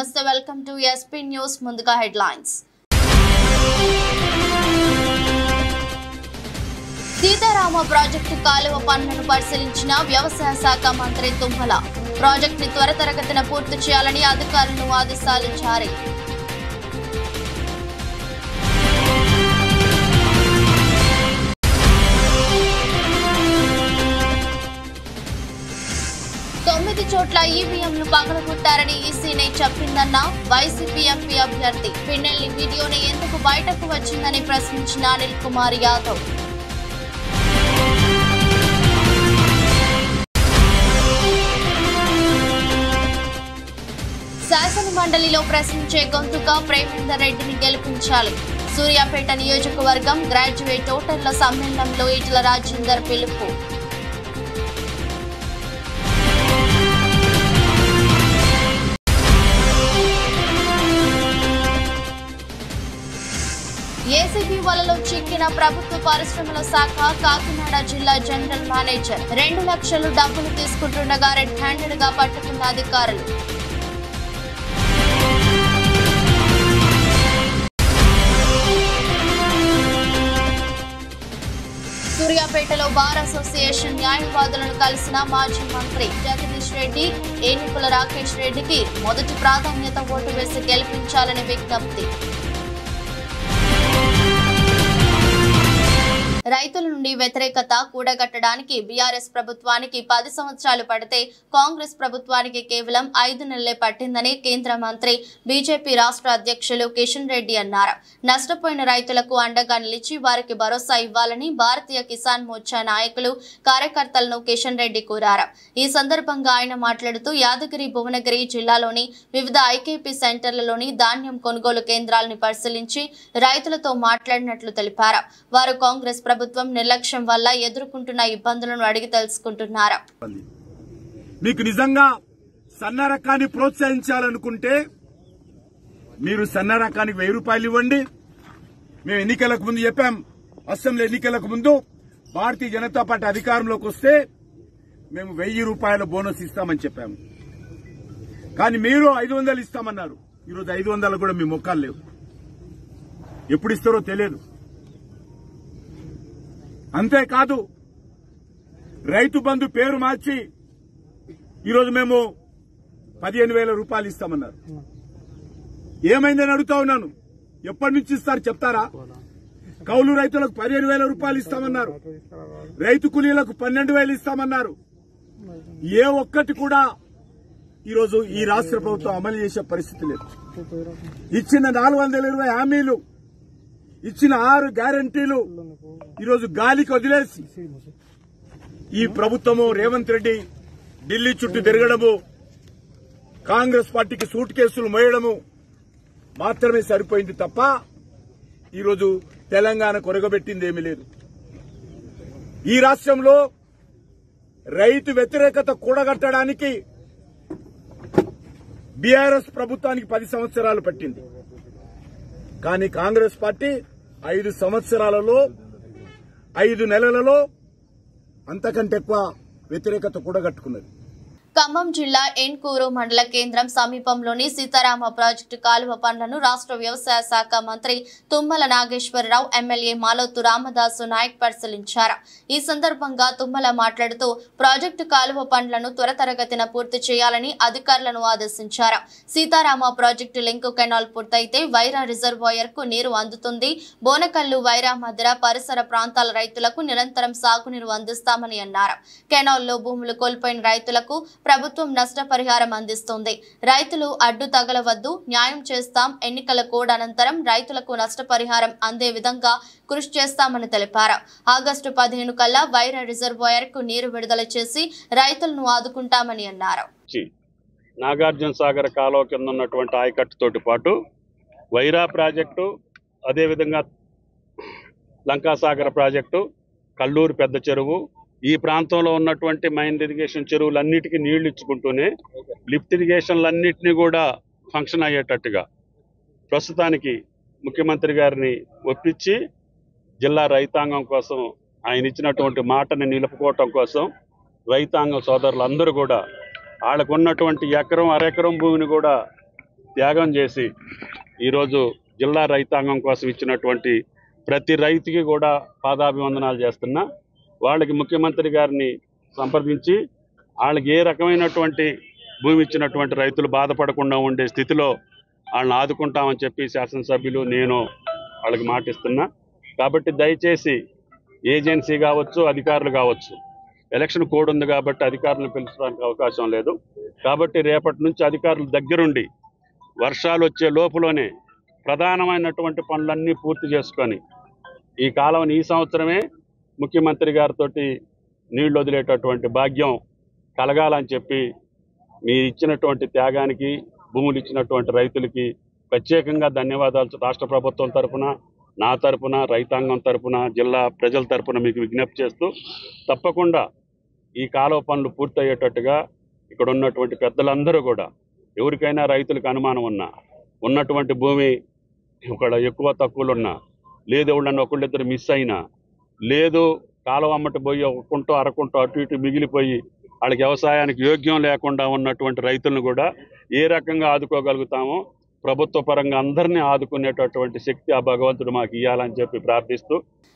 నమస్తే, welcome to SP news. ముందుగా headlines. Sitarama project కాలువ పనులను పరిశీలించిన వ్యవసాయ శాఖ మంత్రి తుమ్మల. ప్రాజెక్టుని త్వరితగతిన పూర్తి చేయాలని అధికారులను ఆదేశాలు జారీ. చోట్ల ఈవీఎంలు పగలగొట్టారని ఈసీనే చెప్పిందన్న వైసీపీ ఎంపీ అభ్యర్థి. పిన్నెల్లి వీడియోని ఎందుకు బయటకు వచ్చిందని ప్రశ్నించిన అనిల్ కుమార్ యాదవ్. శాసన మండలిలో ప్రశ్నించే గొంతుగా ప్రేమేందర్ రెడ్డిని గెలిపించాలి. సూర్యాపేట నియోజకవర్గం గ్రాడ్యుయేట్ ఓటర్ల సమ్మేళనంలో ఈటల రాజేందర్ పిలుపు. ఏసీబీ వలలో చిక్కిన ప్రభుత్వ పరిశ్రమల శాఖ కాకినాడ జిల్లా జనరల్ మేనేజర్ 2 లక్షలు డబ్బులు తీసుకుంటుండగా రెడ్ హ్యాండెడ్ గా పట్టుకున్న అధికారులు. సూర్యాపేటలో బార్ అసోసియేషన్ న్యాయవాదులను కలిసిన మాజీ మంత్రి జగదీష్ రెడ్డి. ఏనుగుల రాకేష్ రెడ్డికి మొదటి ప్రాధాన్యత ఓటు వేసి గెలిపించాలని విజ్ఞప్తి. రైతుల నుండి వ్యతిరేకత కూడగట్టడానికి బీఆర్ఎస్ ప్రభుత్వానికి 10 సంవత్సరాలు పడితే కాంగ్రెస్ ప్రభుత్వానికి కేవలం 5 నెలలే పట్టిందని కేంద్ర మంత్రి బీజేపీ రాష్ట్ర అధ్యక్షులు కిషన్ రెడ్డి అన్నారు. నష్టపోయిన రైతులకు అండగా నిలిచి వారికి భరోసా ఇవ్వాలని భారతీయ కిసాన్ మోర్చా నాయకులు కార్యకర్తలను కిషన్ రెడ్డి కోరారు. ఈ సందర్భంగా ఆయన మాట్లాడుతూ యాదగిరి భువనగిరి జిల్లాలోని వివిధ ఐకేపీ సెంటర్లలోని ధాన్యం కొనుగోలు కేంద్రాలను పరిశీలించి రైతులతో మాట్లాడినట్లు తెలిపారు. వారు కాంగ్రెస్ ప్రభుత్వం నిర్లక్ష్యం వల్ల ఎదుర్కొంటున్న ఇబ్బందులను అడిగి తెలుసుకుంటున్నారు. మీకు నిజంగా సన్న రకాన్ని ప్రోత్సహించాలనుకుంటే మీరు సన్న రకానికి 1000 రూపాయలు ఇవ్వండి. మేము ఎన్నికలకు ముందు చెప్పాం, అసెంబ్లీ ఎన్నికలకు ముందు భారతీయ జనతా పార్టీ అధికారంలోకి వస్తే మేము 1000 రూపాయల బోనస్ ఇస్తామని చెప్పాము. కానీ మీరు 500 ఇస్తామన్నారు. ఈరోజు 500 కూడా మీ మొక్కలు లేవు. ఎప్పుడు ఇస్తారో తెలియదు. అంతేకాదు రైతు బంధు పేరు మార్చి ఈరోజు మేము 15,000 రూపాయలు ఇస్తామన్నారు. ఏమైందని అడుగుతా ఉన్నాను. ఎప్పటి నుంచి ఇస్తారు చెప్తారా? కౌలు రైతులకు 15,000 రూపాయలు ఇస్తామన్నారు. రైతు కూలీలకు 12,000 ఇస్తామన్నారు. ఏ ఒక్కటి కూడా ఈరోజు ఈ రాష్ట్ర ప్రభుత్వం అమలు చేసే పరిస్థితి లేదు. ఇచ్చిన 420 హామీలు, ఇచ్చిన 6 గ్యారంటీలు ఈరోజు గాలికి వదిలేసి ఈ ప్రభుత్వము రేవంత్ రెడ్డి ఢిల్లీ చుట్టూ తిరగడము, కాంగ్రెస్ పార్టీకి సూట్ కేసులు మోయడము మాత్రమే సరిపోయింది తప్ప ఈరోజు తెలంగాణ కొరగబెట్టింది ఏమీ లేదు. ఈ రాష్ట్రంలో రైతు వ్యతిరేకత కూడగట్టడానికి బీఆర్ఎస్ ప్రభుత్వానికి 10 సంవత్సరాలు పట్టింది. కానీ కాంగ్రెస్ పార్టీ 5 సంవత్సరాలలో 5 నెలలలో అంతకంటే ఎక్కువ వ్యతిరేకత కూడగట్టుకున్నది. ఖమ్మం జిల్లా ఎన్కూరు మండల కేంద్రం సమీపంలోని సీతారామ ప్రాజెక్టు కాలువ పనులను రాష్ట్ర వ్యవసాయ శాఖ మంత్రి తుమ్మల నాగేశ్వరరావు, ఎమ్మెల్యే మాలోతు రామదాసు నాయక్ పరిశీలించారు. ఈ సందర్భంగా తుమ్మల మాట్లాడుతూ ప్రాజెక్టు కాలువ పనులను త్వరితగతిన పూర్తి చేయాలని అధికారులను ఆదేశించారు. సీతారామ ప్రాజెక్టు లింకు కెనాల్ పూర్తయితే వైరా రిజర్వాయర్ కు నీరు అందుతుంది. బోనకల్లు, వైరా మధ్య పరిసర ప్రాంతాల రైతులకు నిరంతరం సాగునీరు అందిస్తామని అన్నారు. కెనాల్లో భూములు కోల్పోయిన రైతులకు ప్రభుత్వం నష్టపరిహారం అందిస్తుంది. రైతులు అడ్డు తగలవద్దు, న్యాయం చేస్తాం. ఎన్నికల కోడ్ అనంతరం రైతులకు నష్టపరిహారం అందే విధంగా కృషి చేస్తామని తెలిపారు. ఆగస్టు 15 కల్లా వైరా రిజర్వాయర్ కు నీరు విడుదల చేసి రైతులను ఆదుకుంటామని అన్నారు. నాగార్జున సాగర్ కాలువ కింద ఉన్నటువంటి ఆయకట్టుతోటి పాటు వైరా ప్రాజెక్టు, అదేవిధంగా లంకాసాగర్ ప్రాజెక్టు, కల్లూరు పెద్ద చెరువు, ఈ ప్రాంతంలో ఉన్నటువంటి మైన్ ఇరిగేషన్ చెరువులన్నిటికీ నీళ్లు ఇచ్చుకుంటూనే లిఫ్ట్ ఇరిగేషన్లన్నింటినీ కూడా ఫంక్షన్ అయ్యేటట్టుగా ప్రస్తుతానికి ముఖ్యమంత్రి గారిని ఒప్పించి జిల్లా రైతాంగం కోసం ఆయన ఇచ్చినటువంటి మాటని నిలుపుకోవటం కోసం రైతాంగం సోదరులందరూ కూడా వాళ్ళకు ఉన్నటువంటి ఎకరం అరెకరం భూమిని కూడా త్యాగం చేసి ఈరోజు జిల్లా రైతాంగం కోసం ఇచ్చినటువంటి ప్రతి రైతుకి కూడా పాదాభివందనాలు చేస్తున్నా. వాళ్ళకి ముఖ్యమంత్రి గారిని సంప్రదించి వాళ్ళకి ఏ రకమైనటువంటి భూమి ఇచ్చినటువంటి రైతులు బాధపడకుండా ఉండే స్థితిలో వాళ్ళని ఆదుకుంటామని చెప్పి శాసనసభ్యులు నేను వాళ్ళకి మాటిస్తున్నా. కాబట్టి దయచేసి ఏజెన్సీ కావచ్చు, అధికారులు కావచ్చు, ఎలక్షన్ కోడ్ ఉంది కాబట్టి అధికారులను పిలుచడానికి అవకాశం లేదు. కాబట్టి రేపటి నుంచి అధికారులు దగ్గరుండి వర్షాలు వచ్చే లోపులోనే ప్రధానమైనటువంటి పనులన్నీ పూర్తి చేసుకొని ఈ కాలం ఈ సంవత్సరమే ముఖ్యమంత్రి గారితో నీళ్లు వదిలేటటువంటి భాగ్యం కలగాలని చెప్పి మీరు ఇచ్చినటువంటి త్యాగానికి, భూములు ఇచ్చినటువంటి రైతులకి ప్రత్యేకంగా ధన్యవాదాలు రాష్ట్ర ప్రభుత్వం తరఫున, నా తరఫున, రైతాంగం తరఫున, జిల్లా ప్రజల తరఫున మీకు విజ్ఞప్తి చేస్తూ తప్పకుండా ఈ కాలువ పనులు పూర్తయ్యేటట్టుగా ఇక్కడ ఉన్నటువంటి పెద్దలందరూ కూడా ఎవరికైనా రైతులకు అనుమానం ఉన్నా, ఉన్నటువంటి భూమి ఇక్కడ ఎక్కువ తక్కువలు ఉన్నా, లేదు ఎవరన్నా ఒకళ్ళిద్దరు మిస్ అయినా, లేదు కాలువ అమ్మటి పోయి ఒక కుంటో అరకుంటో అటు ఇటు మిగిలిపోయి వాళ్ళకి వ్యవసాయానికి యోగ్యం లేకుండా ఉన్నటువంటి రైతులను కూడా ఏ రకంగా ఆదుకోగలుగుతామో ప్రభుత్వ పరంగా అందరినీ ఆదుకునేటటువంటి శక్తి ఆ భగవంతుడు మాకు ఇవ్వాలని చెప్పి ప్రార్థిస్తూ,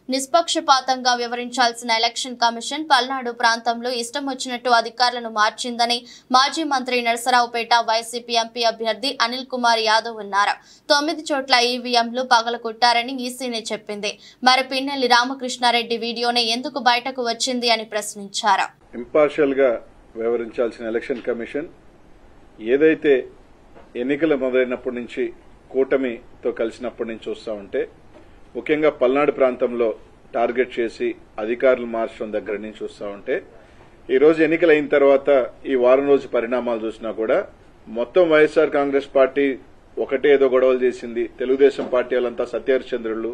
నిష్పక్షపాతంగా వ్యవహరించాల్సిన ఎలక్షన్ కమిషన్ పల్నాడు ప్రాంతంలో ఇష్టం వచ్చినట్టు అధికారులను మార్చిందని మాజీ మంత్రి నరసరావుపేట వైసీపీ ఎంపీ అభ్యర్థి అనిల్ కుమార్ యాదవ్ అన్నారు. 9 చోట్ల ఈవీఎంలు పగలగొట్టారని ఈసీనే చెప్పింది. మరి పిన్నెల్లి రామకృష్ణారెడ్డి వీడియోనే ఎందుకు బయటకు వచ్చింది అని ప్రశ్నించారు. ఇంపార్షియల్ గా వ్యవహరించాల్సిన ఎలక్షన్ కమిషన్ ఏదైతే ఎన్నికలు మొదలైనప్పటి నుంచి కూటమితో కలిసినప్పటి నుంచి చూస్తా ఉంటే ముఖ్యంగా పల్నాడు ప్రాంతంలో టార్గెట్ చేసి అధికారులు మార్చడం దగ్గర నుంచి చూస్తా ఉంటే ఈరోజు ఎన్నికలు అయిన తర్వాత ఈ వారం రోజు పరిణామాలు చూసినా కూడా మొత్తం వైఎస్ఆర్ కాంగ్రెస్ పార్టీ ఒకటే ఏదో గొడవలు చేసింది, తెలుగుదేశం పార్టీ వాళ్ళంతా సత్యహరిచంద్రులు,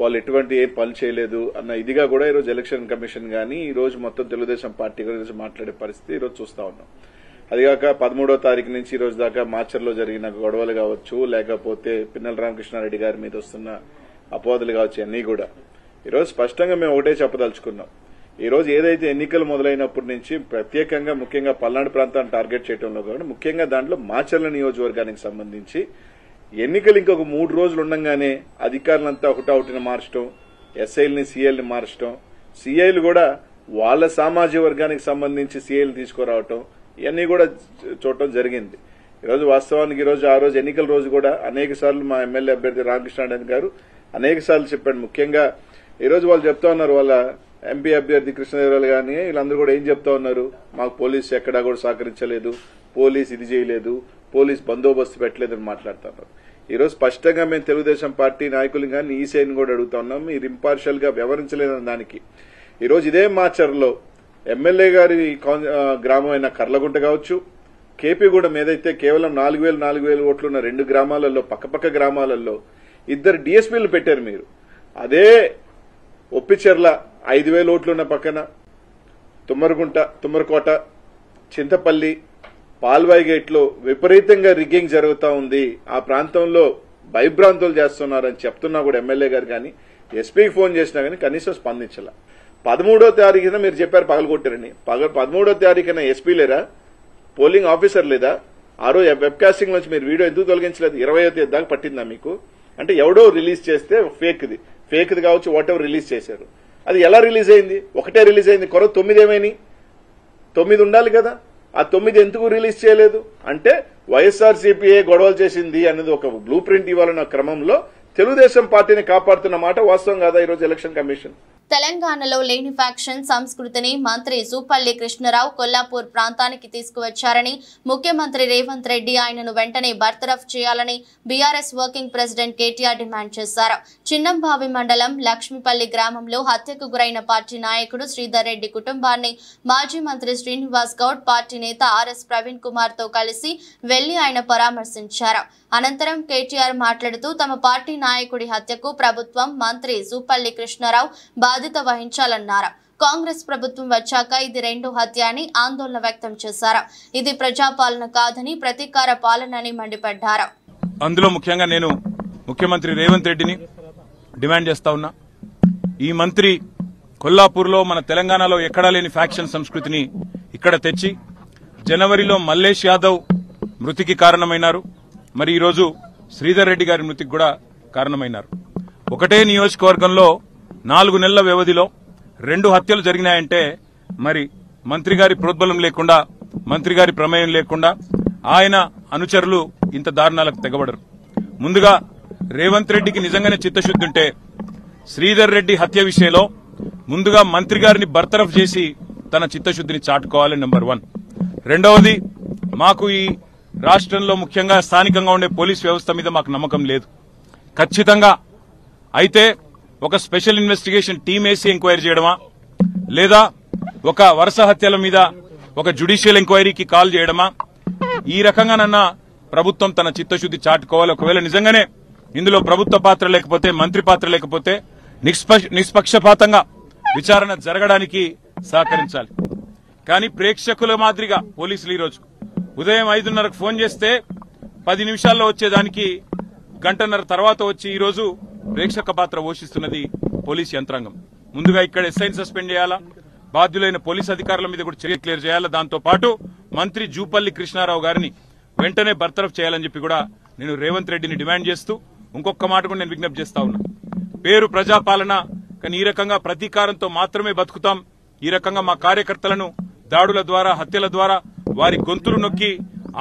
వాళ్ళు ఎటువంటి ఏం పని చేయలేదు అన్న ఇదిగా కూడా ఈరోజు ఎలక్షన్ కమిషన్ గానీ ఈ రోజు మొత్తం తెలుగుదేశం పార్టీ గురించి మాట్లాడే పరిస్థితి ఈరోజు చూస్తా ఉన్నాం. అదిగాక 13వ తారీఖు నుంచి ఈ రోజు దాకా మాచర్లో జరిగిన గొడవలు కావచ్చు, లేకపోతే పిన్నెల్లి రామకృష్ణారెడ్డి గారి మీద వస్తున్న అపోహలు కావచ్చు, అన్నీ కూడా ఈరోజు స్పష్టంగా మేము ఒకటే చెప్పదలుచుకున్నాం. ఈ రోజు ఏదైతే ఎన్నికలు మొదలైనప్పటి నుంచి ప్రత్యేకంగా ముఖ్యంగా పల్నాడు ప్రాంతాన్ని టార్గెట్ చేయడంలో కాకుండా ముఖ్యంగా దాంట్లో మాచర్ల నియోజకవర్గానికి సంబంధించి ఎన్నికలు ఇంకొక 3 రోజులు ఉండగానే అధికారులంతా ఒకటొకటిని మార్చడం, ఎస్ఐల్ని సీఐల్ని మార్చడం, సీఐలు కూడా వాళ్ళ సామాజిక వర్గానికి సంబంధించి సీఐలు తీసుకురావటం, ఇవన్నీ కూడా చూడటం జరిగింది. ఈరోజు వాస్తవానికి ఈరోజు ఆ రోజు ఎన్నికల రోజు కూడా అనేక సార్లు మా ఎమ్మెల్యే అభ్యర్థి రామకృష్ణారెడ్డి గారు అనేక సార్లు చెప్పాడు. ముఖ్యంగా ఈరోజు వాళ్ళు చెప్తా ఉన్నారు, వాళ్ళ ఎంపీ అభ్యర్థి కృష్ణదేవరాయలు గాని వీళ్ళందరూ కూడా ఏం చెప్తా ఉన్నారు, మాకు పోలీసు ఎక్కడా కూడా సహకరించలేదు, పోలీసు ఇది చేయలేదు, పోలీసు బందోబస్తు పెట్టలేదని మాట్లాడుతున్నారు. ఈరోజు స్పష్టంగా మేము తెలుగుదేశం పార్టీ నాయకులు కానీ ఈసీఐని కూడా అడుగుతా ఉన్నాం, మీరు ఇంపార్షియల్ గా వ్యవహరించలేదని దానికి. ఈరోజు ఇదే మాచర్లో ఎమ్మెల్యే గారి గ్రామం అయిన కర్లగుంట కావచ్చు, కేపీగూడెం ఏదైతే కేవలం 4,000 ఓట్లున్న 2 గ్రామాలలో పక్కపక్క గ్రామాలలో 2 డిఎస్పీలు పెట్టారు మీరు. అదే ఒప్పిచెర్ల 5,000 ఓట్లున్న పక్కన తుమ్మరకోట, చింతపల్లి, పాల్వాయి గేట్లో విపరీతంగా రిగ్గింగ్ జరుగుతూ ఉంది, ఆ ప్రాంతంలో భయభ్రాంతులు చేస్తున్నారని చెప్తున్నా కూడా ఎమ్మెల్యే గారు కానీ ఎస్పీకి ఫోన్ చేసినా కానీ కనీసం స్పందించాల. 13వ తారీఖున మీరు చెప్పారు పగలగొట్టారని, 13వ తారీఖున ఎస్పీ లేరా, పోలింగ్ ఆఫీసర్ లేదా? ఆ రోజు వెబ్ కాస్టింగ్ నుంచి మీరు వీడియో ఎందుకు తొలగించలేదు? 20వ తేదీ దాకా పట్టిందా మీకు? అంటే ఎవడో రిలీజ్ చేస్తే ఫేక్ది కావచ్చు, వాట్ ఎవర్ రిలీజ్ చేశారు. అది ఎలా రిలీజ్ అయింది? ఒకటే రిలీజ్ అయింది, 9 ఏమైనాయి? 9 ఉండాలి కదా, ఆ 9 ఎందుకు రిలీజ్ చేయలేదు? అంటే వైఎస్ఆర్సీపీ గొడవలు చేసింది అనేది ఒక బ్లూ ప్రింట్ ఇవ్వాలన్న క్రమంలో తెలుగుదేశం పార్టీని కాపాడుతున్న మాట వాస్తవం కాదా ఈరోజు ఎలక్షన్ కమిషన్? తెలంగాణలో లేని ఫ్యాక్షన్ సంస్కృతిని మంత్రి జూపల్లి కృష్ణారావు కొల్లాపూర్ ప్రాంతానికి తీసుకువచ్చారని, ముఖ్యమంత్రి రేవంత్ రెడ్డి ఆయనను వెంటనే బర్తరఫ్ చేయాలని BRS working president KTR demand చేశారు. చిన్నంబావి మండలం లక్ష్మీపల్లి గ్రామంలో హత్యకు గురైన పార్టీ నాయకుడు శ్రీధర్ రెడ్డి కుటుంబాన్ని మాజీ మంత్రి శ్రీనివాస్ గౌడ్, పార్టీ నేత ఆర్ఎస్ ప్రవీణ్ కుమార్ తో కలిసి వెళ్లి ఆయన పరామర్శించారు. అనంతరం కేటీఆర్ మాట్లాడుతూ తమ పార్టీ నాయకుడి హత్యకు ప్రభుత్వం, మంత్రి జూపల్లి కృష్ణారావు బాధ్యత వహించాలన్నారు. కాంగ్రెస్ ప్రభుత్వం వచ్చాక ఇది 2వ హత్య అని ఆందోళన వ్యక్తం చేశారు. ఇది ప్రజాపాలన కాదని ప్రతీకార పాలన అని మండిపడ్డారు. అందులో ముఖ్యంగా నేను ముఖ్యమంత్రి రేవంత్ రెడ్డిని డిమాండ్ చేస్తా ఉన్నా, ఈ మంత్రి కొల్లాపూర్లో మన తెలంగాణలో ఎక్కడా లేని ఫ్యాక్షన్ సంస్కృతిని ఇక్కడ తెచ్చి జనవరిలో మల్లేష్ యాదవ్ మృతికి కారణమైనారు. మరి ఈరోజు శ్రీధర్ రెడ్డి గారి మృతికి కూడా కారణమైనారు. ఒకటే నియోజకవర్గంలో 4 నెలల వ్యవధిలో 2 హత్యలు జరిగినాయంటే మరి మంత్రి గారి ప్రోద్బలం లేకుండా, మంత్రి గారి ప్రమేయం లేకుండా ఆయన అనుచరులు ఇంత దారుణాలకు తెగబడరు. ముందుగా రేవంత్ రెడ్డికి నిజంగానే చిత్తశుద్ధి ఉంటే శ్రీధర్ రెడ్డి హత్య విషయంలో ముందుగా మంత్రి గారిని బర్తరఫ్ చేసి తన చిత్తశుద్ధిని చాటుకోవాలి. నెంబర్ 1. రెండవది, మాకు ఈ రాష్ట్రంలో ముఖ్యంగా స్థానికంగా ఉండే పోలీస్ వ్యవస్థ మీద మాకు నమ్మకం లేదు. ఖచ్చితంగా అయితే ఒక స్పెషల్ ఇన్వెస్టిగేషన్ టీం వేసి ఎంక్వైరీ చేయడమా, లేదా ఒక వరుస హత్యల మీద ఒక జ్యుడిషియల్ ఎంక్వైరీకి కాల్ చేయడమా, ఈ రకంగానన్నా ప్రభుత్వం తన చిత్తశుద్ది చాటుకోవాలి. ఒకవేళ నిజంగానే ఇందులో ప్రభుత్వ పాత్ర లేకపోతే, మంత్రి పాత్ర లేకపోతే నిష్పక్షపాతంగా విచారణ జరగడానికి సహకరించాలి. కానీ ప్రేక్షకుల మాదిరిగా పోలీసులు ఈరోజు ఉదయం 5:30కు ఫోన్ చేస్తే 10 నిమిషాల్లో వచ్చేదానికి గంటన్నర తర్వాత వచ్చి ఈరోజు ప్రేక్షక పాత్ర పోషిస్తున్నది పోలీస్ యంత్రాంగం. ముందుగా ఇక్కడ ఎస్ఐని సస్పెండ్ చేయాలా, బాధ్యులైన పోలీస్ అధికారుల మీద కూడా చర్య క్లియర్ చేయాలా, దాంతో పాటు మంత్రి జూపల్లి కృష్ణారావు గారిని వెంటనే బర్తరఫ్ చేయాలని చెప్పి కూడా నేను రేవంత్ రెడ్డిని డిమాండ్ చేస్తూ ఇంకొక మాట కూడా నేను విజ్ఞప్తి చేస్తా ఉన్నా. పేరు ప్రజాపాలన, కానీ ఈ రకంగా ప్రతీకారంతో మాత్రమే బతుకుతాం, ఈ రకంగా మా కార్యకర్తలను దాడుల ద్వారా, హత్యల ద్వారా వారి గొంతులు నొక్కి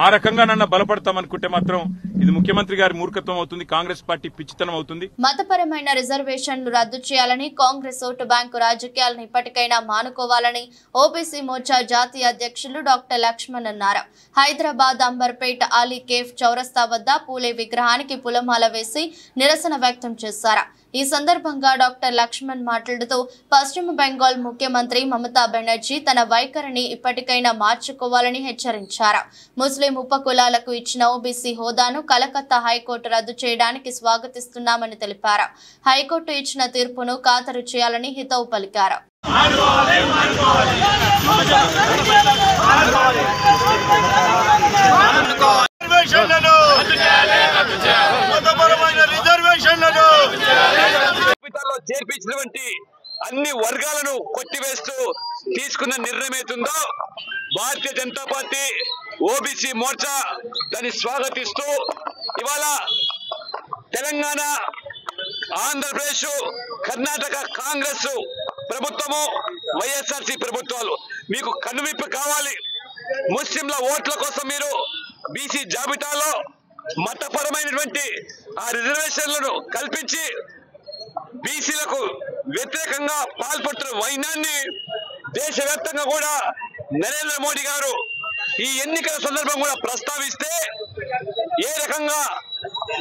ఆ రకంగా నన్ను బలపడతామనుకుంటే మాత్రం ఇది ముఖ్యమంత్రి గారి మూర్ఖత్వం అవుతుంది, కాంగ్రెస్ పార్టీ పిచ్చితనం అవుతుంది. మతపరమైన రిజర్వేషన్లు రద్దు చేయాలని, కాంగ్రెస్ ఓటు బ్యాంకు రాజకీయాలను ఇప్పటికైనా మానుకోవాలని ఓబీసీ మోర్చా జాతీయ అధ్యక్షులు డాక్టర్ లక్ష్మణ్ అన్నారు. హైదరాబాద్ అంబర్పేట అలీ కేఫ్ చౌరస్తా వద్ద పూలే విగ్రహానికి పూలమాల వేసి నిరసన వ్యక్తం చేశారు. ఈ సందర్భంగా డాక్టర్ లక్ష్మణ్ మాట్లాడుతూ పశ్చిమ బెంగాల్ ముఖ్యమంత్రి మమతా బెనర్జీ తన వైఖరిని ఇప్పటికైనా మార్చుకోవాలని హెచ్చరించారు. ముస్లిం ఉపకులాలకు ఇచ్చిన ఓబీసీ హోదాను కలకత్తా హైకోర్టు రద్దు చేయడానికి స్వాగతిస్తున్నామని తెలిపారు. హైకోర్టు ఇచ్చిన తీర్పును ఖాతరు చేయాలని హితవు పలికారు. చేర్పించినటువంటి అన్ని వర్గాలను కొట్టివేస్తూ తీసుకున్న నిర్ణయం ఏతుందో భారతీయ జనతా పార్టీ ఓబీసీ మోర్చా దాన్ని స్వాగతిస్తూ ఇవాళ తెలంగాణ, ఆంధ్రప్రదేశ్, కర్ణాటక కాంగ్రెస్ ప్రభుత్వము, వైఎస్ఆర్సీ ప్రభుత్వాలు మీకు కనువిప్పు కావాలి. ముస్లింల ఓట్ల కోసం మీరు బీసీ జాబితాలో మతపరమైనటువంటి ఆ రిజర్వేషన్లను కల్పించి బీసీలకు వ్యతిరేకంగా పాల్పడుతున్న వైనాన్ని దేశవ్యాప్తంగా కూడా నరేంద్ర మోడీ గారు ఈ ఎన్నికల సందర్భం కూడా ప్రస్తావిస్తే ఏ రకంగా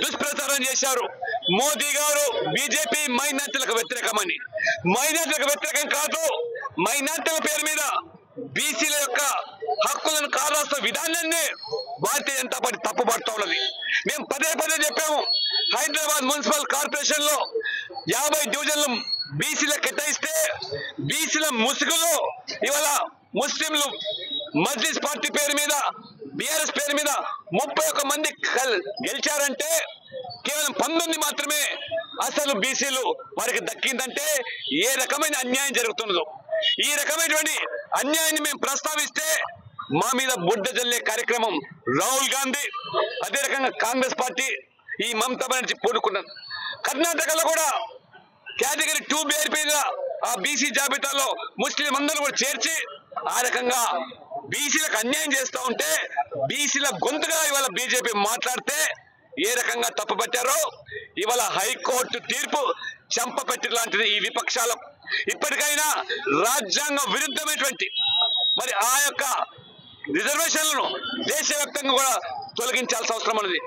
దుష్ప్రచారం చేశారు. మోదీ గారు బీజేపీ మైనార్టీలకు వ్యతిరేకమని, మైనార్టీలకు వ్యతిరేకం కాదు, మైనార్టీల పేరు మీద బీసీల యొక్క హక్కులను కావాల్సిన విధానాన్ని భారతీయ జనతా పార్టీ తప్పుపడుతూ ఉన్నది. మేము పదే చెప్పాము. హైదరాబాద్ మున్సిపల్ కార్పొరేషన్ లో 50 డివిజన్లు బీసీలకు కేటాయిస్తే బీసీల ముసుగులో ఇవాళ ముస్లింలు మజ్లిస్ పార్టీ పేరు మీద, బీఆర్ఎస్ పేరు మీద 31 మంది గెలిచారంటే కేవలం 19 మాత్రమే అసలు బీసీలు వారికి దక్కిందంటే ఏ రకమైన అన్యాయం జరుగుతున్నదో. ఈ రకమైనటువంటి అన్యాయాన్ని మేము ప్రస్తావిస్తే మా మీద బుడ్డ జల్లే కార్యక్రమం రాహుల్ గాంధీ, అదే రకంగా కాంగ్రెస్ పార్టీ, ఈ మమతా బెనర్జీ పూనుకున్నారు. కర్ణాటకలో కూడా కేటగిరీ 2 పేరు ఆ బీసీ జాబితాలో ముస్లిం అందరూ కూడా చేర్చి ఆ రకంగా బీసీలకు అన్యాయం చేస్తూ ఉంటే బీసీల గొంతుగా ఇవాళ బీజేపీ మాట్లాడితే ఏ రకంగా తప్పుపట్టారో ఇవాళ హైకోర్టు తీర్పు చంపపెట్టి లాంటిది. ఈ విపక్షాలు ఇప్పటికైనా రాజ్యాంగ విరుద్ధమైనటువంటి మరి ఆ యొక్క రిజర్వేషన్లను దేశవ్యాప్తంగా కూడా తొలగించాల్సిన అవసరం ఉన్నది.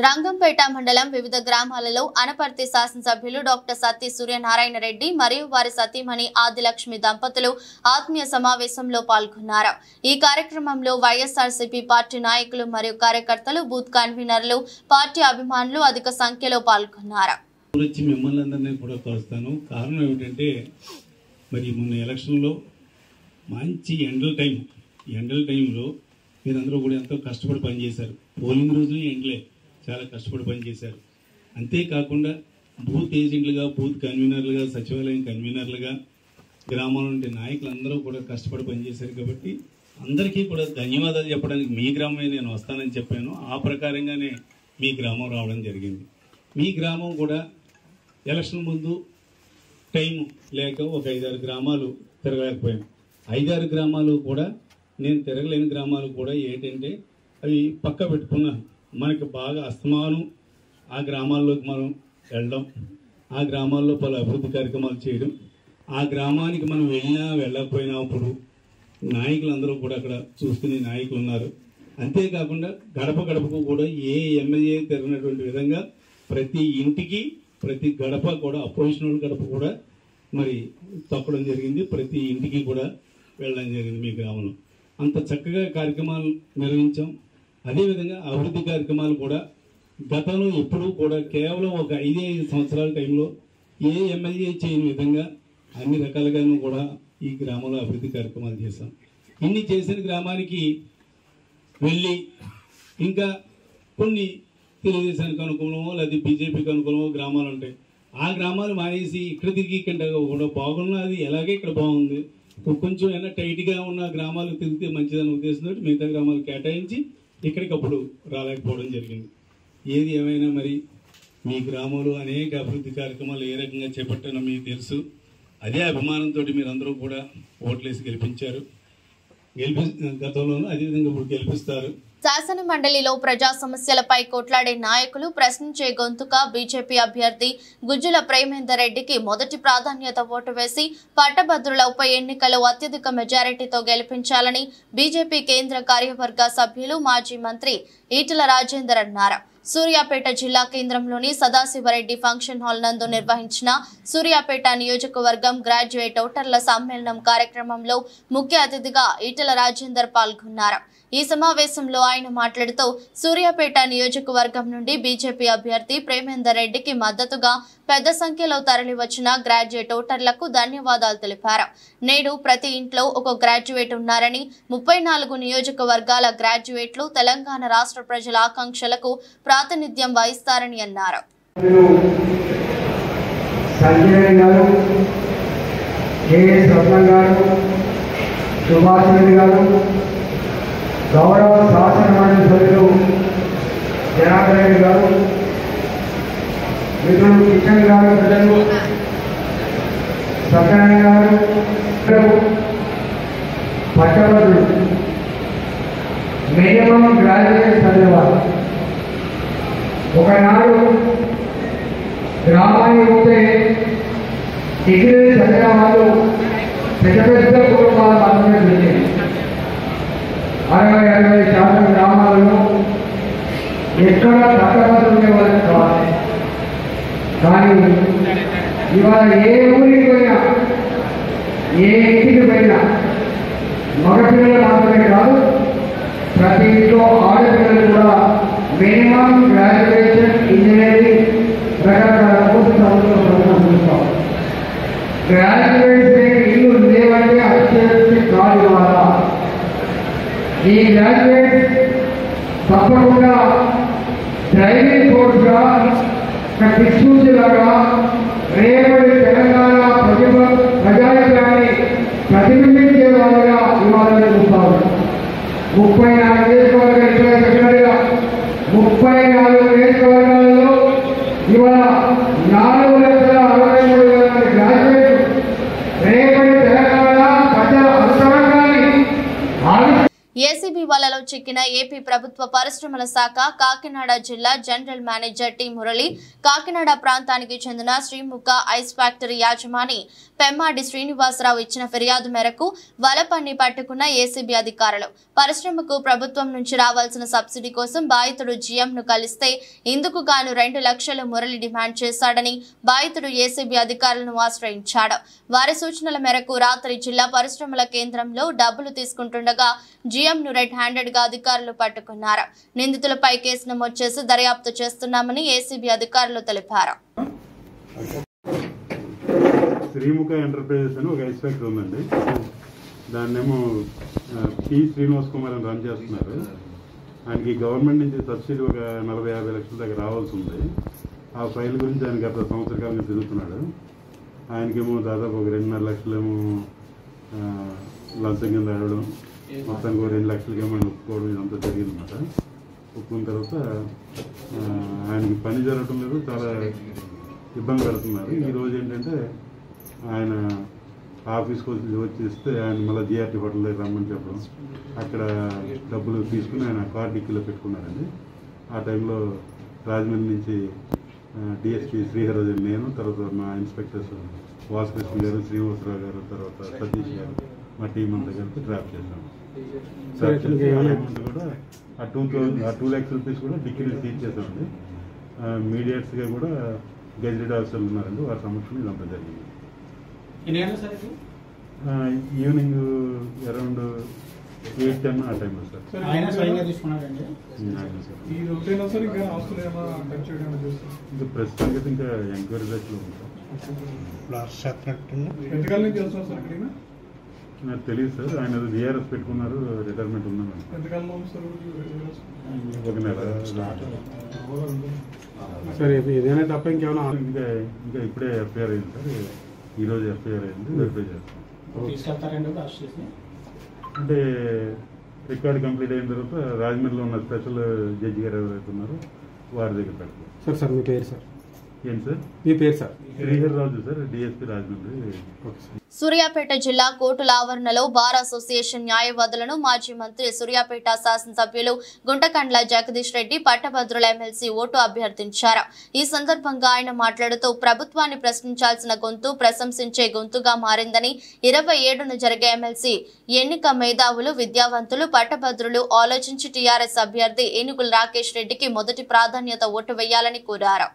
రంగంపేట మండలం వివిధ గ్రామాలలో అనపర్తి శాసనసభ్యులు డాక్టర్ సత్తి సూర్యనారాయణ రెడ్డి మరియు వారి సతీమణి ఆదిలక్ష్మి దంపతులు ఆత్మీయ సమావేశంలో పాల్గొన్నారు. ఈ కార్యక్రమంలో వైఎస్ఆర్సీపీ పార్టీ నాయకులు మరియు కార్యకర్తలు, బూత్ కన్వీనర్లు, పార్టీ అభిమానులు అధిక సంఖ్యలో పాల్గొన్నారు. మిమ్మల్ని అందరినీ కూడా కలుస్తాను. కారణం ఏమిటంటే మరి మొన్న ఎలక్షన్లో మంచి ఎండల టైంలో మీరందరూ కూడా ఎంతో కష్టపడి పనిచేశారు. పోలింగ్ రోజు ఎండలే చాలా కష్టపడి పనిచేశారు. అంతేకాకుండా బూత్ ఏజెంట్లుగా, బూత్ కన్వీనర్లుగా, సచివాలయం కన్వీనర్లుగా గ్రామంలో ఉండే నాయకులందరూ కూడా కష్టపడి పనిచేశారు. కాబట్టి అందరికీ కూడా ధన్యవాదాలు చెప్పడానికి మీ గ్రామమే నేను వస్తానని చెప్పాను. ఆ ప్రకారంగానే మీ గ్రామం రావడం జరిగింది. మీ గ్రామం కూడా ఎలక్షన్ ముందు టైం లేక ఒక 5-6 గ్రామాలు తిరగలేకపోయాం. 5-6 గ్రామాలు కూడా నేను తిరగలేని గ్రామాలు కూడా ఏంటంటే అవి పక్క పెట్టుకున్నాను. మనకి బాగా అస్తమానం ఆ గ్రామాల్లోకి మనం వెళ్ళడం, ఆ గ్రామాల్లో పలు అభివృద్ధి కార్యక్రమాలు చేయడం, ఆ గ్రామానికి మనం వెళ్ళినా వెళ్ళకపోయినప్పుడు నాయకులందరూ కూడా అక్కడ చూసుకునే నాయకులు ఉన్నారు. అంతేకాకుండా గడప గడపకు కూడా ఏ ఎమ్మెల్యే తిరిగినటువంటి విధంగా ప్రతి ఇంటికి ప్రతి గడప కూడా అపోజిషన్ గడప కూడా మరి తొక్కడం జరిగింది. ప్రతి ఇంటికి కూడా వెళ్ళడం జరిగింది. మీ గ్రామంలో అంత చక్కగా కార్యక్రమాలు నిర్వహించాం. అదేవిధంగా అభివృద్ధి కార్యక్రమాలు కూడా గతంలో ఎప్పుడూ కూడా కేవలం ఒక 5 సంవత్సరాల టైంలో ఏ ఎమ్మెల్యే చేయని విధంగా అన్ని రకాలుగాను కూడా ఈ గ్రామంలో అభివృద్ధి కార్యక్రమాలు చేశాం. ఇన్ని చేసిన గ్రామానికి వెళ్ళి ఇంకా కొన్ని తెలుగుదేశానికి అనుకూలమో లేదా బీజేపీకి అనుకూలమో గ్రామాలు ఉంటాయి. ఆ గ్రామాలు మానేసి ఇక్కడ తిరిగి కంటే కూడా బాగున్నది ఎలాగే ఇక్కడ బాగుంది, కొంచెం ఏమైనా టైట్గా ఉన్న గ్రామాలు తిరిగితే మంచిదని ఉద్దేశంతో మిగతా గ్రామాలు కేటాయించి ఇక్కడికి అప్పుడు రాలేకపోవడం జరిగింది. ఏది ఏమైనా మరి మీ గ్రామంలో అనేక అభివృద్ధి కార్యక్రమాలు ఏ రకంగా చేపట్టానో మీకు తెలుసు. అదే అభిమానంతో మీరందరూ కూడా ఓట్లేసి గెలిపించారు. గతంలోనూ అదేవిధంగా ఇప్పుడు గెలిపిస్తారు. శాసన మండలిలో ప్రజా సమస్యలపై కొట్లాడే నాయకులు ప్రశ్నించే గొంతుక బీజేపీ అభ్యర్థి గుజ్జుల ప్రేమేందర్ రెడ్డికి మొదటి ప్రాధాన్యత ఓటు వేసి పట్టభద్రుల ఉప ఎన్నికలో అత్యధిక మెజారిటీతో గెలిపించాలని బీజేపీ కేంద్ర కార్యవర్గ సభ్యులు మాజీ మంత్రి ఈటెల రాజేందర్ అన్నారు. సూర్యాపేట జిల్లా కేంద్రంలోని సదాశివరెడ్డి ఫంక్షన్ హాల్ నందు నిర్వహించిన సూర్యాపేట నియోజకవర్గం గ్రాడ్యుయేట్ ఓటర్ల సమ్మేళనం కార్యక్రమంలో ముఖ్య అతిథిగా ఈటెల రాజేందర్ పాల్గొన్నారు. ఈ సమావేశంలో ఆయన మాట్లాడుతూ సూర్యాపేట నియోజకవర్గం నుండి బీజేపీ అభ్యర్థి ప్రేమేందర్ రెడ్డికి మద్దతుగా పెద్ద సంఖ్యలో తరలివచ్చిన గ్రాడ్యుయేట్ ఓటర్లకు ధన్యవాదాలు తెలిపారు. నేడు ప్రతి ఇంట్లో ఒక గ్రాడ్యుయేట్ ఉన్నారని 34 నియోజకవర్గాల గ్రాడ్యుయేట్లు తెలంగాణ రాష్ట్ర ప్రజల ఆకాంక్షలకు ప్రాతినిధ్యం వహిస్తారని అన్నారు. గౌరవ శాసన మండలి సభ్యులు జనార్దన్ రెడ్డి గారు, మిత్రులు కిషన్ గారు, ప్రజలు సత్యనారాయణ గారు, పట్టభద్రులు, మినిమం గ్రాడ్యుయేట్ చదివేవారు. ఒకనాడు గ్రామానికి పోతే డిగ్రీ చదివిన వాళ్ళు పెద్ద పెద్ద కుటుంబాలు మాత్రమే జరిగింది. 60-60% గ్రామాలలో ఎక్కడ పట్టభద్రులు ఉండేవాళ్ళు కావాలి. కానీ ఇవాళ ఏ ఊరికి పోయినా ఏ ఇంటికి పోయినా మగపిల్లలు మాత్రమే కాదు, ప్రతి ఇంట్లో ఆడపిల్లలు కూడా మినిమం గ్రాడ్యుయేషన్ ఇంజనీరింగ్ రకరకాల కోర్సు చదువుతాం. గ్రాడ్యుయేట్స్ ఇల్లు లేవంటే అత్యవసర కాదు. ఇవాళ ఈ గ్రాడ్యుయేట్ తప్పకుండా డ్రైవింగ్ కోర్సుగా దిక్సూచిలాగా రేపటి తెలంగాణ ప్రజాహితాన్ని ప్రతిబింబించే వాళ్ళగా ఇవాళ చూస్తారు. 34 నియోజకవర్గాలుగా 34 నియోజకవర్గాలలో ఇవాళ 4,63,000 గ్రాడ్యుయేట్ రేపటి తెలంగాణ ప్రజల అంతరంగాన్ని ఏసీబీ వలలో చిక్కిన ఏపీ ప్రభుత్వ పరిశ్రమల శాఖ కాకినాడ జిల్లా general manager T Murali, Kakinada ప్రాంతానికి చెందిన శ్రీముఖ ఐస్ ఫ్యాక్టరీ యాజమాని పెమ్మాడి శ్రీనివాసరావు ఇచ్చిన ఫిర్యాదు మేరకు వలపన్ని పట్టుకున్న ఏసీబీ అధికారులు పరిశ్రమకు ప్రభుత్వం నుంచి రావాల్సిన సబ్సిడీ కోసం బాధితుడు జీఎంను కలిస్తే ఇందుకు గాను 2 లక్షలు మురళి డిమాండ్ చేశాడని బాధితుడు ఏసీబీ అధికారులను ఆశ్రయించాడు. వారి సూచనల మేరకు రాత్రి జిల్లా పరిశ్రమల కేంద్రంలో డబ్బులు తీసుకుంటుండగా జీఎంను రెడ్ హ్యాండెడ్ గా అధికారులు పట్టుకున్నారు. నిందితులపై కేసు నమోదు చేసి దర్యాప్తు చేస్తున్నామని ఏసీబీ అధికారులు తెలిపారు. శ్రీముఖ ఎంటర్ప్రైజెస్ అని ఒక ఐస్ ఫ్యాక్టరీ ఉందండి. దాన్నేమో పి శ్రీనివాస్ కుమార్ అని రన్ చేస్తున్నారు. ఆయనకి గవర్నమెంట్ నుంచి సబ్సిడీ ఒక 40-50 లక్షల దాకా రావాల్సి ఉంది. ఆ ఫైల్ గురించి ఆయన గత సంవత్సర కాలంగా తిరుగుతున్నాడు. ఆయనకేమో దాదాపు ఒక 2.5 లక్షలేమో లంచం కింద ఆడడం, మొత్తానికి 2 లక్షలకేమో ఒప్పుకోవడం ఇదంతా జరిగిందన్నమాట. ఒప్పుకున్న తర్వాత ఆయనకి పని జరగటం లేదు, చాలా ఇబ్బంది పడుతున్నారు. ఈరోజు ఏంటంటే ఆయన ఆఫీస్కి వచ్చేస్తే ఆయన మళ్ళీ జిఆర్టీ హోటల్ దగ్గర రమ్మని చెప్పడం, అక్కడ డబ్బులు తీసుకుని ఆయన కార్ డిక్కీలో పెట్టుకున్నారండి. ఆ టైంలో రాజమండ్రి నుంచి డిఎస్పీ శ్రీహరి నేను, తర్వాత మా ఇన్స్పెక్టర్స్ వాసుకృష్ణ గారు, శ్రీనివాసరావు గారు, తర్వాత సతీష్ గారు, మా టీం అంతా కలిపి ట్రాప్ చేశాము. అమౌంట్ కూడా ఆ 2 lakhs రూపీస్ కూడా డిక్కీలు సీజ్ చేశామండి. మీడియేట్స్గా కూడా గెజిటెడ్ ఆఫీసర్లు ఉన్నారండి, వారి సమక్షంలో ఇదంతా జరిగింది. ఈవినింగ్ అరౌండ్ 8-10 ఆ టైంలో సార్. ఇంకా ప్రస్తుతానికి ఇంకా ఎంక్వైరీ దశలో ఉంది సార్. నాకు తెలియదు సార్, ఆయన విఆర్ఎస్ పెట్టుకున్నారు, రిటైర్మెంట్ ఉన్నాను. 1 నెల సార్. ఏదైనా తప్ప ఇంకేమైనా ఇంకా ఇప్పుడే ఎఫ్ఐఆర్ అయింది సార్, ఈరోజు ఎఫ్ఐఆర్ అయింది, వెరిఫై చేస్తాం. అంటే రికార్డు కంప్లీట్ అయిన తర్వాత రాజమండ్రిలో ఉన్న స్పెషల్ జడ్జి గారు ఎవరైతే ఉన్నారో వారి దగ్గర పెడతారు. సార్ మీ పేరు సార్? ఏంటి సార్ మీ పేరు? Sir Srihari Raju sir, DSP Rajahmundry. Okay sir. Suryapet జిల్లా కోర్టుల ఆవరణలో బార్ అసోసియేషన్ న్యాయవాదులను మాజీ మంత్రి, సూర్యాపేట శాసనసభ్యులు గుంటకండ్ల జగదీష్ రెడ్డి పట్టభద్రుల ఎమ్మెల్సీ ఓటు అభ్యర్థించారు. ఈ సందర్భంగా ఆయన మాట్లాడుతూ ప్రభుత్వాన్ని ప్రశ్నించాల్సిన గొంతు ప్రశంసించే గొంతుగా మారిందని, 27న జరిగే ఎమ్మెల్సీ ఎన్నిక మేధావులు, విద్యావంతులు, పట్టభద్రులు ఆలోచించి టీఆర్ఎస్ అభ్యర్థి ఏనుగుల రాకేష్ రెడ్డికి మొదటి ప్రాధాన్యత ఓటు వేయాలని కోరారు.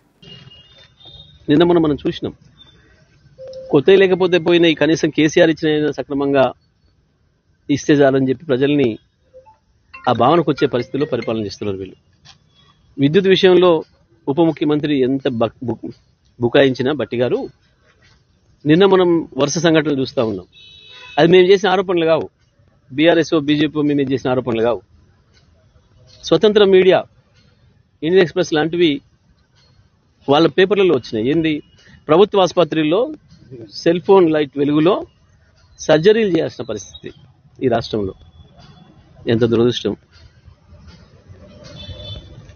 నిన్న మనం చూసినాం, కొత్త లేకపోతే పోయిన ఈ కనీసం కేసీఆర్ ఇచ్చిన సక్రమంగా ఇస్తే చాలని చెప్పి ప్రజల్ని ఆ భావనకు వచ్చే పరిస్థితుల్లో పరిపాలన చేస్తున్నారు వీళ్ళు. విద్యుత్ విషయంలో ఉప ముఖ్యమంత్రి ఎంత బుకాయించినా బట్టి గారు, నిన్న మనం వరుస సంఘటనలు చూస్తూ ఉన్నాం. అది మేము చేసిన ఆరోపణలు కావు, బీఆర్ఎస్ బీజేపీ మేము చేసిన ఆరోపణలు కావు. స్వతంత్ర మీడియా, ఇండియన్ ఎక్స్ప్రెస్ లాంటివి వాళ్ళ పేపర్లలో వచ్చినాయి. ఏంది, ప్రభుత్వ ఆసుపత్రుల్లో సెల్ ఫోన్ లైట్ వెలుగులో సర్జరీలు చేయాల్సిన పరిస్థితి ఈ రాష్ట్రంలో. ఎంత దురదృష్టం.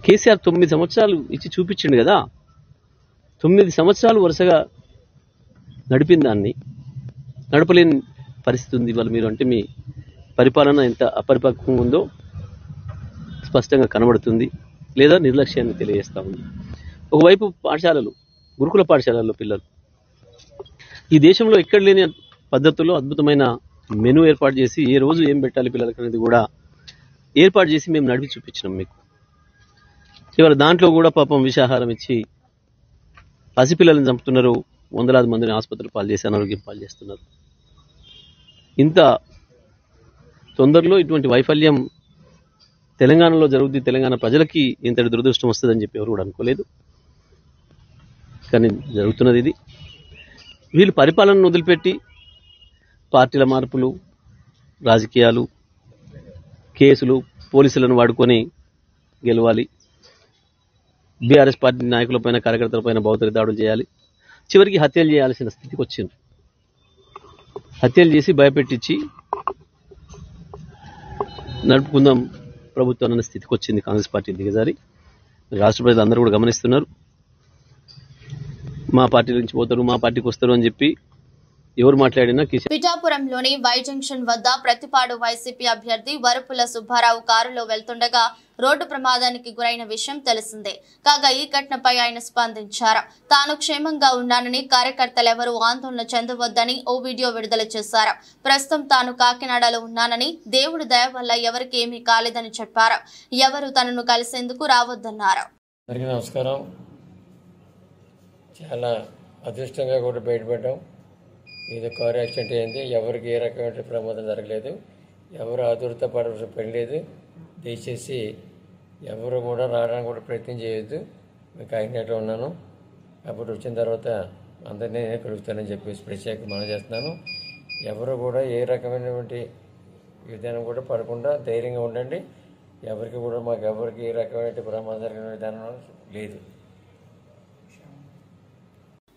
కేసీఆర్ 9 సంవత్సరాలు ఇచ్చి చూపించిండు కదా, 9 సంవత్సరాలు వరుసగా నడిపిన దాన్ని నడపలేని పరిస్థితి ఉంది ఇవాళ. మీరు అంటే మీ పరిపాలన ఎంత అపరిపక్వంగా ఉందో స్పష్టంగా కనబడుతుంది, లేదా నిర్లక్ష్యాన్ని తెలియజేస్తా ఉంది. ఒకవైపు పాఠశాలలు, గురుకుల పాఠశాలల్లో పిల్లలు ఈ దేశంలో ఎక్కడ లేని పద్ధతుల్లో అద్భుతమైన మెనూ ఏర్పాటు చేసి ఏ రోజు ఏం పెట్టాలి పిల్లలకి అనేది కూడా ఏర్పాటు చేసి మేము నడిపి చూపించినాం మీకు. ఇవాళ దాంట్లో కూడా పాపం విషాహారం ఇచ్చి పసిపిల్లలను చంపుతున్నారు, వందలాది మందిని ఆసుపత్రులు పాలు చేసి అనారోగ్యం పాలు చేస్తున్నారు. ఇంత తొందరలో ఇటువంటి వైఫల్యం తెలంగాణలో జరుగుతుంది, తెలంగాణ ప్రజలకి ఇంతటి దురదృష్టం వస్తుందని చెప్పి ఎవరు కూడా అనుకోలేదు. కానీ జరుగుతున్నది ఇది. వీళ్ళు పరిపాలనను వదిలిపెట్టి పార్టీల మార్పులు, రాజకీయాలు, కేసులు, పోలీసులను వాడుకొని గెలవాలి, బీఆర్ఎస్ పార్టీ నాయకులపైన, కార్యకర్తలపైన భౌతిక దాడులు చేయాలి, చివరికి హత్యలు చేయాల్సిన స్థితికి వచ్చింది. హత్యలు చేసి భయపెట్టించి నడుపుకుందాం ప్రభుత్వం అన్న స్థితికి వచ్చింది కాంగ్రెస్ పార్టీ దిగజారి. రాష్ట్ర ప్రజలు అందరూ కూడా గమనిస్తున్నారు. మా పార్టీ నుంచి పోతారు, మా పార్టీకి వస్తారు అని చెప్పి ఎవరు మాట్లాడినా. పిఠాపురంలోని వై జంక్షన్ వద్ద ప్రతిపాడు వైసీపీ అభ్యర్థి వరపుల సుబ్బారావు కారులో వెళ్తుండగా రోడ్డు ప్రమాదానికి గురైన విషయం తెలిసిందే. కాగా ఈ ఘటనపై ఆయన స్పందించారు. తాను క్షేమంగా ఉన్నానని, కార్యకర్తలెవరూ ఆందోళన చెందవద్దని ఓ వీడియో విడుదల చేశారు. ప్రస్తుతం తాను కాకినాడలో ఉన్నానని, దేవుడి దయ వల్ల ఎవరికి ఏమీ కాలేదని చెప్పారు. ఎవరు తనను కలిసేందుకు రావద్దన్నారు. నమస్కారం. చాలా అదృష్టంగా కూడా బయటపడ్డాం. ఇది కారు యాక్సిడెంట్ అయింది, ఎవరికి ఏ రకమైన ప్రమాదం జరగలేదు, ఎవరు ఆదుర్త పడాల్సిన పని లేదు. దయచేసి ఎవరు కూడా రావడానికి కూడా ప్రయత్నం చేయొద్దు. నేను కాకినాడలో ఉన్నాను, అప్పుడు వచ్చిన తర్వాత అందరినీ నేను కలుగుతానని చెప్పేసి ప్రత్యేక మనం చేస్తున్నాను. ఎవరు కూడా ఏ రకమైనటువంటి విధానం కూడా పడకుండా ధైర్యంగా ఉండండి. ఎవరికి కూడా మాకు ఎవరికి ఏ రకమైన ప్రమాదం జరిగిన విధానం లేదు.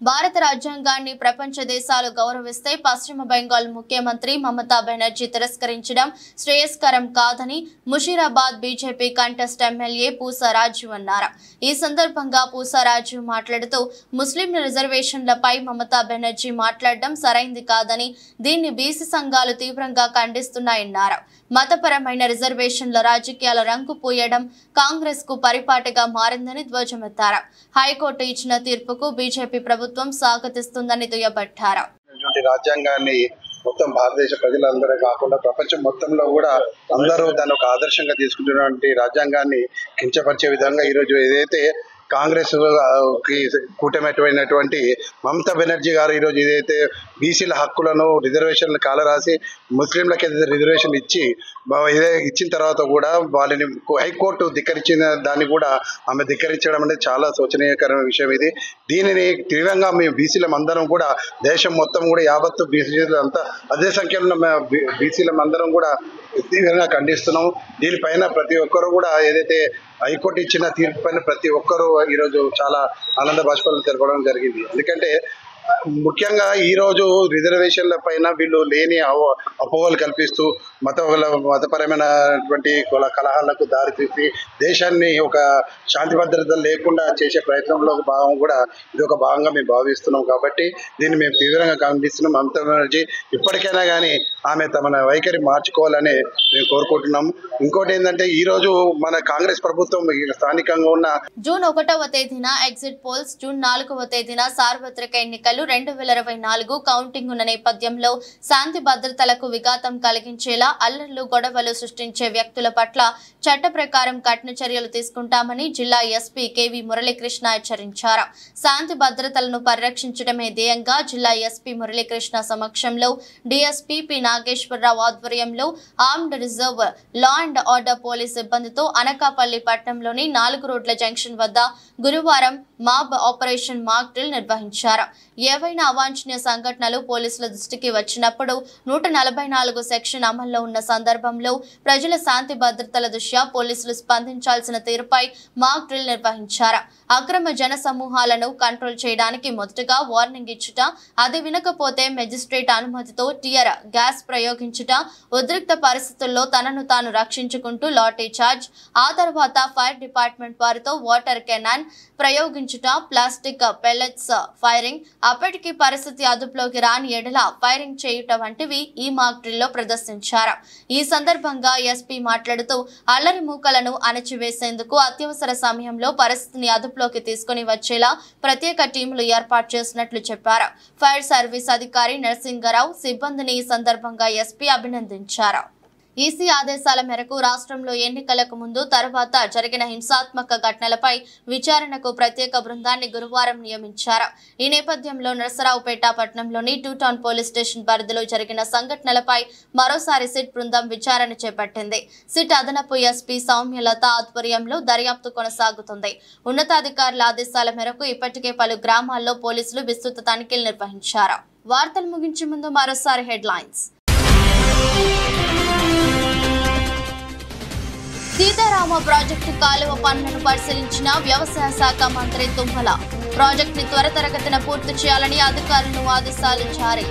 భారత రాజ్యాంగాన్ని ప్రపంచ దేశాలు గౌరవిస్తే పశ్చిమ బెంగాల్ ముఖ్యమంత్రి మమతా బెనర్జీ తిరస్కరించడం శ్రేయస్కరం కాదని ముషీరాబాద్ బీజేపీ కంటెస్ట్ ఎమ్మెల్యే పూసరాజు అన్నారు. ఈ సందర్భంగా పూసరాజు మాట్లాడుతూ ముస్లింల రిజర్వేషన్లపై మమతా బెనర్జీ మాట్లాడడం సరైంది కాదని, దీన్ని బీసీ సంఘాలు తీవ్రంగా ఖండిస్తున్నాయన్నారు. మతపరమైన రిజర్వేషన్ల రాజకీయాల రంగు పూయడం కాంగ్రెస్ కు పరిపాటిగా మారిందని ధ్వజమెత్తారు. హైకోర్టు ఇచ్చిన తీర్పుకు బీజేపీ ప్రభుత్వం స్వాగతిస్తుందని దుయ్యబట్టారు. రాజ్యాంగాన్ని మొత్తం భారతదేశ ప్రజలందరూ కాకుండా ప్రపంచం మొత్తంలో కూడా అందరూ దాన్ని ఒక ఆదర్శంగా తీసుకుంటున్నటువంటి రాజ్యాంగాన్ని కించపరిచే విధంగా ఈరోజు ఏదైతే కాంగ్రెస్ కూటమైనటువంటి మమతా బెనర్జీ గారు ఈరోజు ఏదైతే బీసీల హక్కులను రిజర్వేషన్లు కాలరాసి ముస్లింలకు ఏదైతే రిజర్వేషన్ ఇచ్చిన తర్వాత కూడా వాళ్ళని హైకోర్టు ధిక్కరించిన దాన్ని కూడా ఆమె ధిక్కరించడం అనేది చాలా శోచనీయకరమైన విషయం. దీనిని తీవ్రంగా మేము బీసీలం అందరం కూడా దేశం మొత్తం కూడా యావత్తు బీసీలు అంతా అదే సంఖ్యలో బీసీలం అందరం కూడా తీవ్రంగా ఖండిస్తున్నాం. దీనిపైన ప్రతి ఒక్కరు కూడా ఏదైతే హైకోర్టు ఇచ్చిన తీర్పు పైన ప్రతి ఒక్కరూ ఈరోజు చాలా ఆనంద బాష్పాలు తెలపడం జరిగింది. ఎందుకంటే ముఖ్యంగా ఈరోజు రిజర్వేషన్ల పైన వీళ్ళు లేని అపోహలు కల్పిస్తూ మతపరమైనటువంటి కలహాలకు దారితీసి దేశాన్ని ఒక శాంతి భద్రతలు లేకుండా చేసే ప్రయత్నంలో భాగం కూడా ఇది ఒక భాగంగా మేము భావిస్తున్నాం. కాబట్టి దీన్ని మేము తీవ్రంగా ఖండిస్తున్నాం. మమతా బెనర్జీ ఇప్పటికైనా కానీ ఆమె తమ వైఖరి మార్చుకోవాలని మేము కోరుకుంటున్నాము. ఇంకోటి ఏంటంటే ఈరోజు మన కాంగ్రెస్ ప్రభుత్వం స్థానికంగా ఉన్న జూన్ 1వ తేదీన ఎగ్జిట్ పోల్స్, జూన్ 4వ తేదీన సార్వత్రిక ఎన్నికలు 2024 కౌంటింగ్ ఉన్న నేపథ్యంలో శాంతి భద్రతలకు విఘాతం కలిగించేలా అల్లర్లు, గొడవలు సృష్టించే వ్యక్తుల పట్ల చట్ట ప్రకారం కఠిన చర్యలు తీసుకుంటామని జిల్లా ఎస్పీ కేవి మురళీకృష్ణ హెచ్చరించారు. శాంతి భద్రతలను పరిరక్షించడమే ధ్యేయంగా జిల్లా ఎస్పీ మురళీకృష్ణ సమక్షంలో డీఎస్పీ పి నాగేశ్వరరావు ఆధ్వర్యంలో armed reserve law and order police సిబ్బందితో అనకాపల్లి పట్టణంలోని 4 రోడ్ల జంక్షన్ వద్ద గురువారం మాబ్ ఆపరేషన్ మాక్ డ్రిల్ నిర్వహించారు. ఏవైనా అవాంఛనీయ సంఘటనలు పోలీసుల దృష్టికి వచ్చినప్పుడు 144 సెక్షన్ అమల్లో ఉన్న సందర్భంలో ప్రజల శాంతి భద్రతల దృష్ట్యా పోలీసులు స్పందించాల్సిన తీరుపై మాక్ డ్రిల్ నిర్వహించారు. అక్రమ జన సమూహాలను కంట్రోల్ చేయడానికి మొదటగా వార్నింగ్ ఇచ్చుట, అది వినకపోతే మెజిస్ట్రేట్ అనుమతితో టియర్ గ్యాస్ ప్రయోగించుట, ఉద్రిక్త పరిస్థితుల్లో తనను తాను రక్షించుకుంటూ లాఠీ చార్జ్, ఆ తర్వాత ఫైర్ డిపార్ట్మెంట్ వారితో వాటర్ కెనాన్ ప్రయోగించుట, ప్లాస్టిక్ పెల్లెట్స్ ఫైరింగ్, అప్పటికి పరిస్థితి అదుపులోకి రాని ఎడల ఫైరింగ్ చేయుట వంటివి ఈ మాక్ డ్రిల్లో ప్రదర్శించారు. ఈ సందర్భంగా ఎస్పీ మాట్లాడుతూ అల్లరి మూకలను అణచివేసేందుకు అత్యవసర సమయంలో పరిస్థితిని అదుపులోకి తీసుకుని వచ్చేలా ప్రత్యేక టీములు ఏర్పాటు చేసినట్లు చెప్పారు. ఫైర్ సర్వీస్ అధికారి నరసింగరావు సిబ్బందిని ఈ సందర్భంగా ఎస్పీ అభినందించారు. ఈసీ ఆదేశాల మేరకు రాష్ట్రంలో ఎన్నికలకు ముందు తర్వాత జరిగిన హింసాత్మక ఘటనలపై విచారణకు ప్రత్యేక బృందాన్ని గురువారం నియమించారు. ఈ నేపథ్యంలో నరసరావుపేట పట్టణంలోని 2 టౌన్ పోలీస్ స్టేషన్ పరిధిలో జరిగిన సంఘటనలపై మరోసారి సిట్ బృందం విచారణ చేపట్టింది. సిట్ అదనపు ఎస్పీ సౌమ్యలత ఆధ్వర్యంలో దర్యాప్తు కొనసాగుతుంది. ఉన్నతాధికారుల ఆదేశాల మేరకు ఇప్పటికే పలు గ్రామాల్లో పోలీసులు విస్తృత తనిఖీలు నిర్వహించారు. వార్తలు ముగించే ముందు మరోసారి హెడ్లైన్స్. సీతారామ ప్రాజెక్టు కాలువ పనులను పరిశీలించిన వ్యవసాయ శాఖ మంత్రి తుమ్మల. ప్రాజెక్టుని త్వరితగతిన పూర్తి చేయాలని అధికారులను ఆదేశాలు జారీ.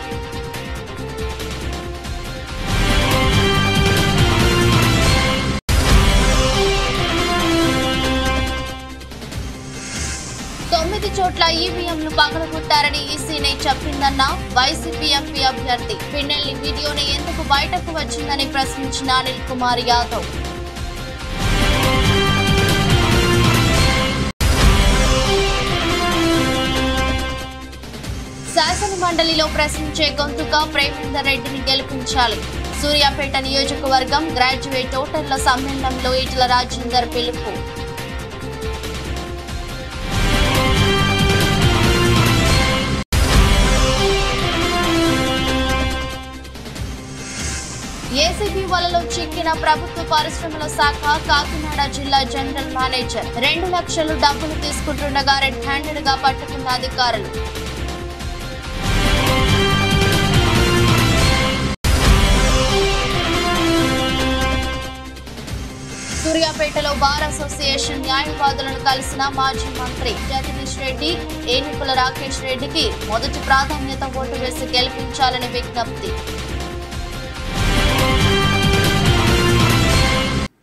చోట్ల ఈవీఎంలు పగలగొట్టారని ఈసీనే చెప్పిందన్న వైసీపీ ఎంపీ అభ్యర్థి. పిన్నెల్లి వీడియోని ఎందుకు బయటకు వచ్చిందని ప్రశ్నించిన అనిల్ కుమార్ యాదవ్. శాసన మండలిలో ప్రశ్నించే గొంతుగా ప్రేమేందర్ రెడ్డిని గెలిపించాలి. సూర్యాపేట నియోజకవర్గం గ్రాడ్యుయేట్ ఓటర్ల సమ్మేళనంలో ఈటల రాజేందర్ పిలుపు. ఏసీబీ వలలో చిక్కిన ప్రభుత్వ పరిశ్రమల శాఖ కాకినాడ జిల్లా జనరల్ మేనేజర్ 2 లక్షలు డబ్బులు తీసుకుంటుండగా రెడ్ హ్యాండెడ్ గా పట్టుకున్న అధికారులు. సూర్యాపేట నర్సరావుపేటలో బార్ అసోసియేషన్ న్యాయవాదులను కలిసిన మాజీ మంత్రి జగదీష్ రెడ్డి. ఏనుగుల రాకేష్ రెడ్డికి మొదటి ప్రాధాన్యత ఓటు వేసి గెలిపించాలని విజ్ఞప్తి.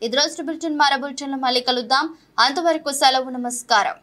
ఇది రోజు బులెటిన్. మరో బులెటిన్లో మళ్ళీ కలుద్దాం. అంతవరకు సెలవు. నమస్కారం.